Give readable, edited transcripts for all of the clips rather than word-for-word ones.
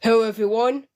Hello everyone,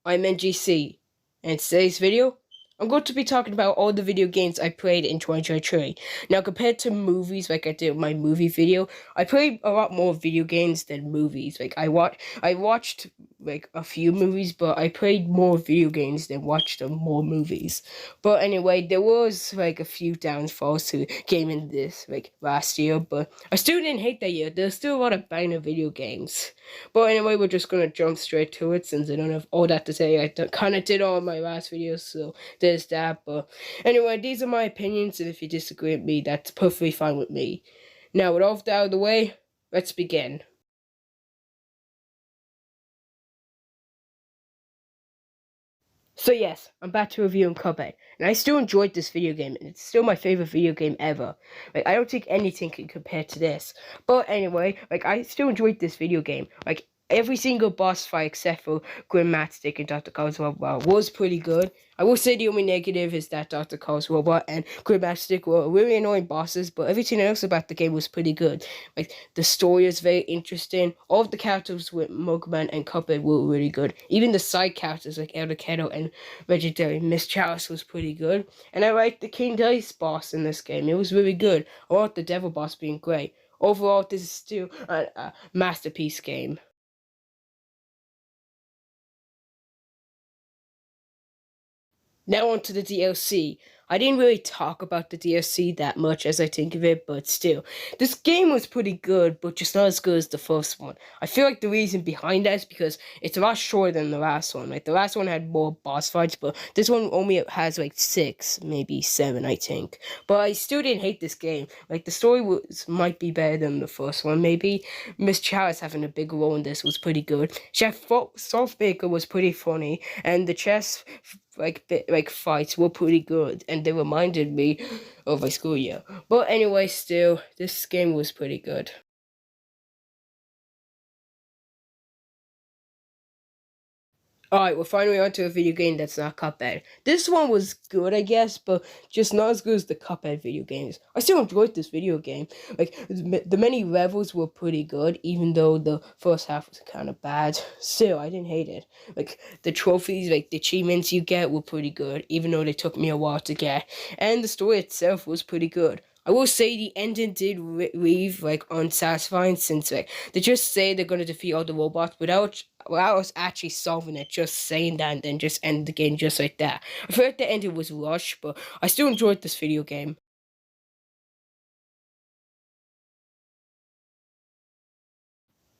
I'm NGC, and in today's video, I'm going to be talking about all the video games I played in 2023. Now, compared to movies, like I did my movie video, I played a lot more video games than movies. I watched like a few movies, but I played more video games than watched more movies. But anyway, there was like a few downfalls to gaming this last year, but I still didn't hate that year. There's still a lot of banger video games. But anyway, we're just gonna jump straight to it since I don't have all that to say. I kind of did all my last videos, so there's that. But anyway, these are my opinions, and if you disagree with me, that's perfectly fine with me. Now, with all of that out of the way, let's begin. So yes, I'm back to reviewing Cuphead, and I still enjoyed this video game, and it's still my favorite video game ever. I don't think anything can compare to this. But anyway, I still enjoyed this video game. Every single boss fight except for Grim Matchstick and Dr. Carl's Robot was pretty good. I will say the only negative is that Dr. Carl's Robot and Grim Matchstick were really annoying bosses, but everything else about the game was pretty good. The story is very interesting. All of the characters with Mugman and Cuphead were really good. Even the side characters like Elder Kettle and Legendary Miss Chalice was pretty good. And I liked the King Dice boss in this game. It was really good. I liked the Devil boss being great. Overall, this is still a masterpiece game. Now on to the DLC. I didn't really talk about the DLC that much as I think of it, but still. This game was pretty good, but just not as good as the first one. I feel like the reason behind that is because it's a lot shorter than the last one. The last one had more boss fights, but this one only has 6, maybe 7, I think. But I still didn't hate this game. The story might be better than the first one, maybe. Miss Chalice having a big role in this was pretty good. Chef Salt Baker was pretty funny, and the chess fights were pretty good, and they reminded me of my school year. But anyway, still, this game was pretty good. Alright, we're finally onto a video game that's not Cuphead. This one was good, I guess, but just not as good as the Cuphead video games. I still enjoyed this video game. The many levels were pretty good, even though the first half was kind of bad. Still, I didn't hate it. The trophies, the achievements you get were pretty good, even though they took me a while to get. And the story itself was pretty good. I will say the ending did leave unsatisfying since they just say they're gonna defeat all the robots without us actually solving it, just saying that and then just end the game just like that. I feel like the ending was rushed, but I still enjoyed this video game.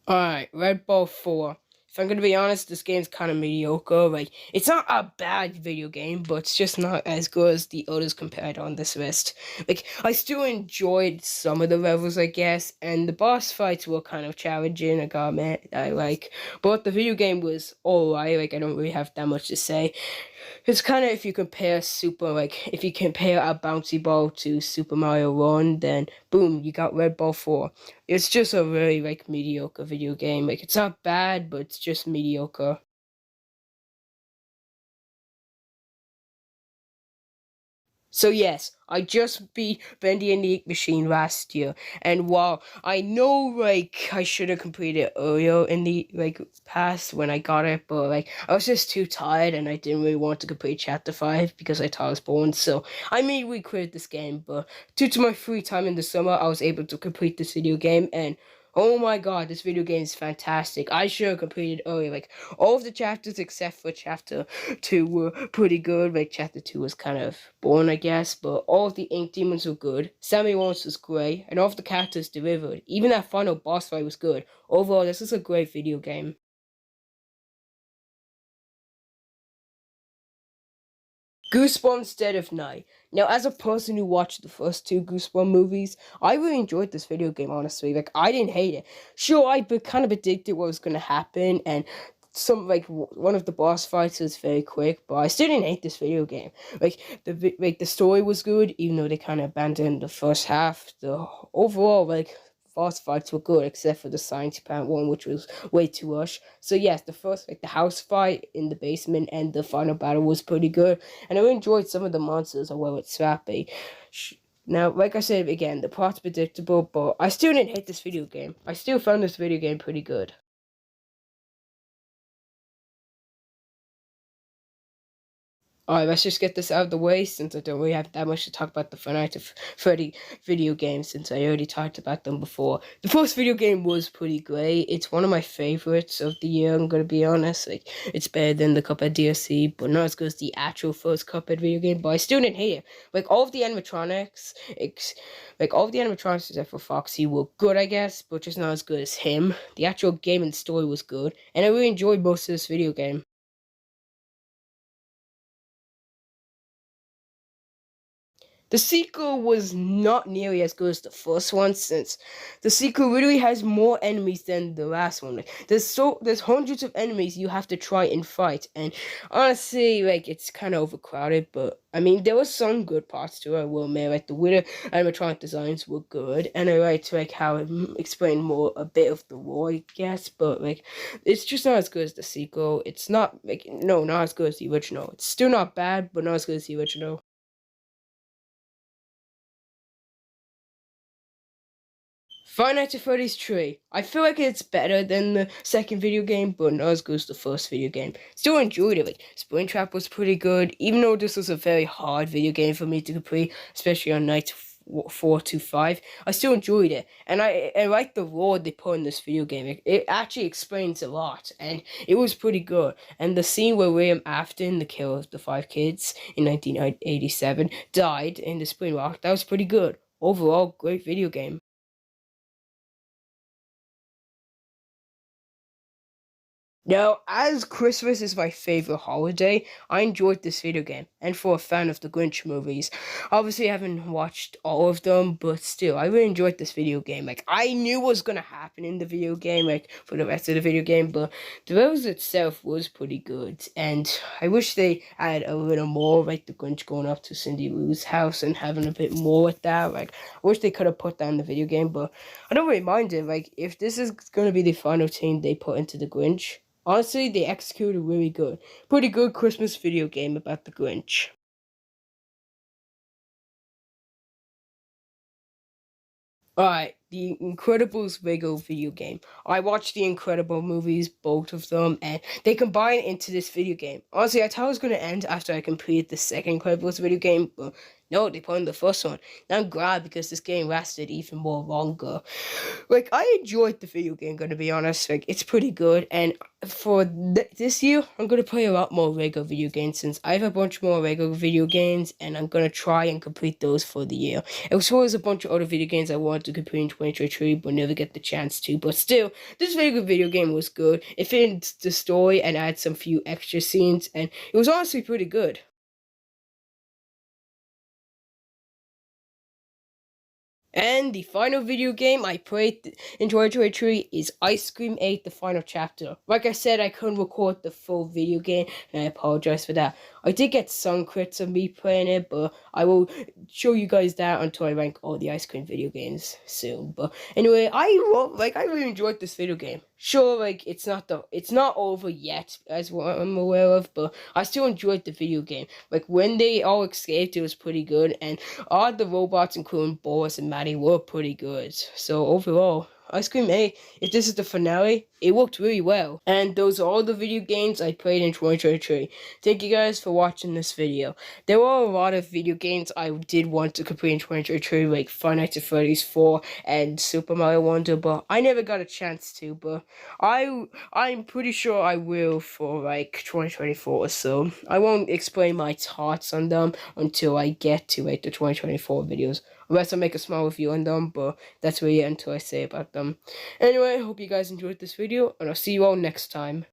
Alright, Red Ball 4. If I'm gonna be honest, this game's kind of mediocre. It's not a bad video game, but it's just not as good as the others compared on this list. I still enjoyed some of the levels, I guess, and the boss fights were kind of challenging, but the video game was alright. I don't really have that much to say. It's kind of if you compare if you compare a bouncy ball to Super Mario Run, then boom, you got Red Ball 4. It's just a very mediocre video game. It's not bad, but it's just mediocre. So yes, I just beat Bendy and the Ink Machine last year, and while I know I should have completed it earlier in the past when I got it, but I was just too tired and I didn't really want to complete Chapter 5 because I thought I was boring. So I immediately quit this game, but due to my free time in the summer, I was able to complete this video game, and oh my god, this video game is fantastic. I should have completed earlier. All of the chapters except for Chapter 2 were pretty good. Chapter 2 was kind of boring, I guess, but all of the Ink Demons were good. Sammy Lawrence was great, and all of the characters delivered. Even that final boss fight was good. Overall, this is a great video game. Goosebumps Dead of Night. Now, as a person who watched the first two Goosebumps movies, I really enjoyed this video game, honestly. I didn't hate it. Sure, I kind of predicted what was going to happen, and one of the boss fights was very quick, but I still didn't hate this video game. The story was good, even though they kind of abandoned the first half. The overall boss fights were good, except for the Science Planet one, which was way too rushed. So yes, the first the house fight in the basement and the final battle was pretty good, and I really enjoyed some of the monsters, although it's slappy. Now, like I said again, the plot's predictable, but I still didn't hate this video game. I still found this video game pretty good. Alright, let's just get this out of the way since I don't really have that much to talk about the Five Nights at Freddy video games since I already talked about them before. The first video game was pretty great. It's one of my favorites of the year, I'm gonna be honest. Like, it's better than the Cuphead DLC, but not as good as the actual first Cuphead video game, but I still didn't hate it. Like, all of the animatronics, except for Foxy were good, I guess, but just not as good as him. The actual game and story was good, and I really enjoyed most of this video game. The sequel was not nearly as good as the first one, since the sequel literally has more enemies than the last one. Like, there's hundreds of enemies you have to try and fight, and honestly, like, it's kind of overcrowded. But I mean, there were some good parts to it. I will admit, like the Wither animatronic designs were good, and I liked like how it explained more a bit of the war, I guess. But like, it's just not as good as the sequel. It's not like no, not as good as the original. It's still not bad, but not as good as the original. Five Nights at Freddy's 3. I feel like it's better than the second video game, but not as good as the first video game. Still enjoyed it. Like, Springtrap was pretty good, even though this was a very hard video game for me to complete, especially on nights 4 to 5. I still enjoyed it, and I like the lore they put in this video game. It actually explains a lot, and it was pretty good. And the scene where William Afton, the killer of the 5 kids in 1987, died in the Spring Rock, that was pretty good. Overall, great video game. Now, as Christmas is my favorite holiday, I enjoyed this video game, and for a fan of the Grinch movies. Obviously, I haven't watched all of them, but still, I really enjoyed this video game. Like, I knew what was gonna happen in the video game, like, for the rest of the video game, but the rose itself was pretty good, and I wish they had a little more, like, the Grinch going up to Cindy Lou's house and having a bit more with that. Like, I wish they could have put that in the video game, but I don't really mind it. Like, if this is gonna be the final thing they put into the Grinch, honestly, they executed really good. Pretty good Christmas video game about the Grinch. Alright, The Incredibles Lego video game. I watched the Incredible movies, both of them, and they combine into this video game. Honestly, I thought it was going to end after I completed the second Incredibles video game, but no, they put in the first one. And I'm glad because this game lasted even more longer. Like, I enjoyed the video game, gonna be honest. Like, it's pretty good, and for this year, I'm gonna play a lot more Lego video games since I have a bunch more Lego video games, and I'm gonna try and complete those for the year. As well as a bunch of other video games I wanted to complete in 2023, but never get the chance to. But still, this Lego video game was good. It fit the story and added some few extra scenes, and it was honestly pretty good. And the final video game I played in 2023 is Ice Cream 8 The Final Chapter. Like I said, I couldn't record the full video game, and I apologize for that. I did get some crits of me playing it, but I will show you guys that until I rank all the Ice Cream video games soon. But anyway, I really enjoyed this video game. Sure, like it's not over yet, as what I'm aware of, but I still enjoyed the video game. Like when they all escaped, it was pretty good, and all the robots, including Boris and Maddie, were pretty good. So overall, Ice Cream 8, if this is the finale, it worked really well. And those are all the video games I played in 2023. Thank you guys for watching this video. There were a lot of video games I did want to complete in 2023, like Five Nights at Freddy's 4 and Super Mario Wonder, but I never got a chance to. But I'm pretty sure I will for like 2024 or so. I won't explain my thoughts on them until I get to like the 2024 videos. Unless I make a small review on them, but that's really it until I say about them. Anyway, I hope you guys enjoyed this video, and I'll see you all next time.